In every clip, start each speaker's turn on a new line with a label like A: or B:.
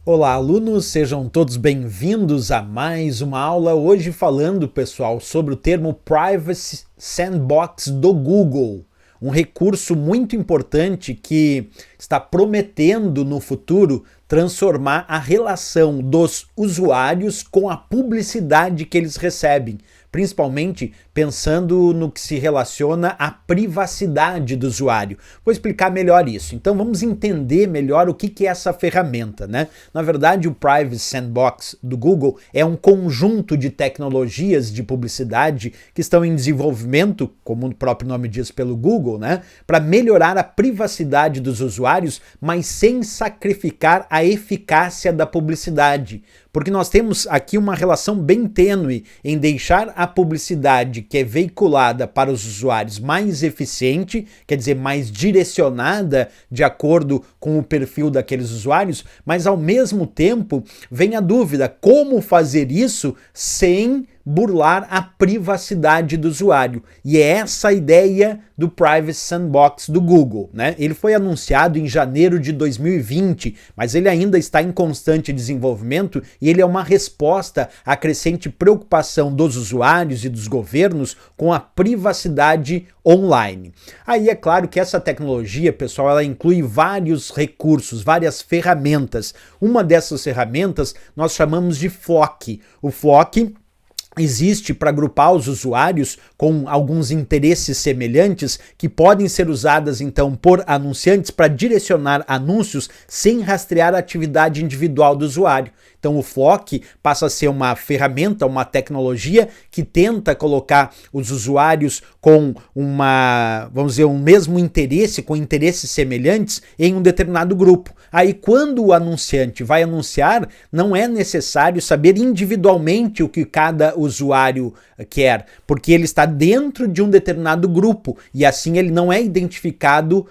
A: Olá, alunos, sejam todos bem-vindos a mais uma aula. Hoje falando, pessoal, sobre o termo Privacy Sandbox do Google, um recurso muito importante que está prometendo no futuro transformar a relação dos usuários com a publicidade que eles recebem, principalmente pensando no que se relaciona à privacidade do usuário. Vou explicar melhor isso. Então vamos entender melhor o que é essa ferramenta, né? Na verdade, o Privacy Sandbox do Google é um conjunto de tecnologias de publicidade que estão em desenvolvimento, como o próprio nome diz, pelo Google, né? Para melhorar a privacidade dos usuários, mas sem sacrificar a eficácia da publicidade. Porque nós temos aqui uma relação bem tênue em deixar a publicidade que é veiculada para os usuários mais eficiente, quer dizer, mais direcionada de acordo com o perfil daqueles usuários, mas ao mesmo tempo vem a dúvida, como fazer isso sem burlar a privacidade do usuário. E é essa a ideia do Privacy Sandbox do Google, né? Ele foi anunciado em janeiro de 2020, mas ele ainda está em constante desenvolvimento e ele é uma resposta à crescente preocupação dos usuários e dos governos com a privacidade online. Aí é claro que essa tecnologia, pessoal, ela inclui vários recursos, várias ferramentas. Uma dessas ferramentas nós chamamos de FLoC. O FLoC existe para agrupar os usuários com alguns interesses semelhantes que podem ser usadas então por anunciantes para direcionar anúncios sem rastrear a atividade individual do usuário. Então o FLoC passa a ser uma ferramenta, uma tecnologia que tenta colocar os usuários com vamos dizer, um mesmo interesse, com interesses semelhantes em um determinado grupo. Aí quando o anunciante vai anunciar, não é necessário saber individualmente o que cada usuário quer, porque ele está dentro de um determinado grupo e assim ele não é identificado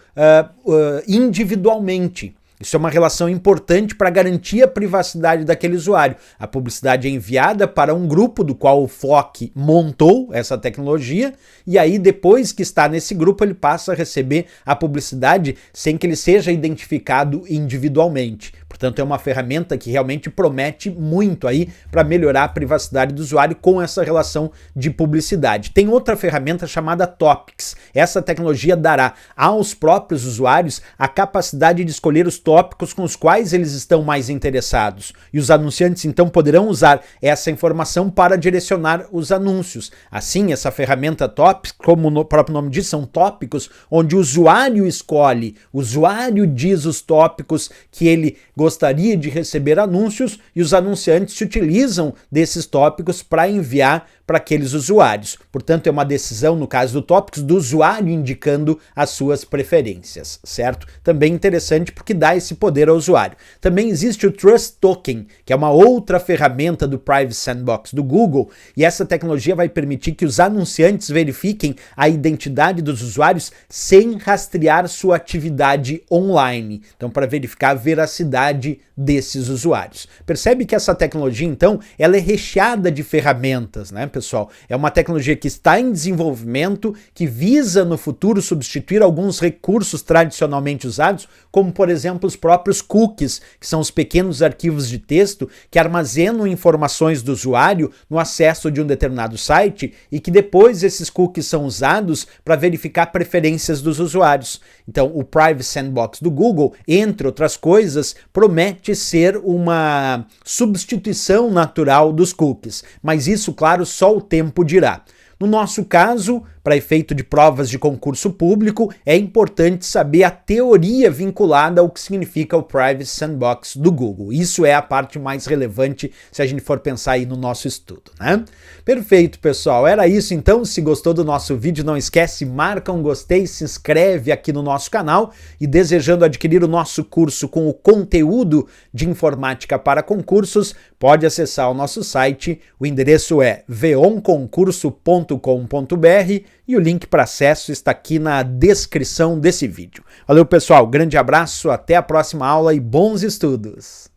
A: individualmente. Isso é uma relação importante para garantir a privacidade daquele usuário. A publicidade é enviada para um grupo do qual o FLoC montou essa tecnologia e aí depois que está nesse grupo ele passa a receber a publicidade sem que ele seja identificado individualmente. Portanto, é uma ferramenta que realmente promete muito aí para melhorar a privacidade do usuário com essa relação de publicidade. Tem outra ferramenta chamada Topics. Essa tecnologia dará aos próprios usuários a capacidade de escolher os tópicos com os quais eles estão mais interessados. E os anunciantes então poderão usar essa informação para direcionar os anúncios. Assim, essa ferramenta Topics, como o próprio nome diz, são tópicos onde o usuário escolhe, o usuário diz os tópicos que ele gostaria de receber anúncios e os anunciantes se utilizam desses tópicos para enviar para aqueles usuários. Portanto, é uma decisão, no caso do Topics, do usuário indicando as suas preferências, certo? Também interessante porque dá esse poder ao usuário. Também existe o Trust Token, que é uma outra ferramenta do Privacy Sandbox do Google, e essa tecnologia vai permitir que os anunciantes verifiquem a identidade dos usuários sem rastrear sua atividade online. Então, para verificar a veracidade desses usuários. Percebe que essa tecnologia, então, ela é recheada de ferramentas, né, pessoal? É uma tecnologia que está em desenvolvimento, que visa no futuro substituir alguns recursos tradicionalmente usados, como, por exemplo, os próprios cookies, que são os pequenos arquivos de texto que armazenam informações do usuário no acesso de um determinado site e que depois esses cookies são usados para verificar preferências dos usuários. Então, o Privacy Sandbox do Google, entre outras coisas, promete ser uma substituição natural dos cookies, mas isso, claro, só o tempo dirá. No nosso caso, para efeito de provas de concurso público, é importante saber a teoria vinculada ao que significa o Privacy Sandbox do Google. Isso é a parte mais relevante se a gente for pensar aí no nosso estudo, né? Perfeito, pessoal. Era isso então. Se gostou do nosso vídeo, não esquece, marca um gostei, se inscreve aqui no nosso canal e desejando adquirir o nosso curso com o conteúdo de informática para concursos, pode acessar o nosso site. O endereço é veonconcurso.com.br e o link para acesso está aqui na descrição desse vídeo. Valeu, pessoal, grande abraço, até a próxima aula e bons estudos!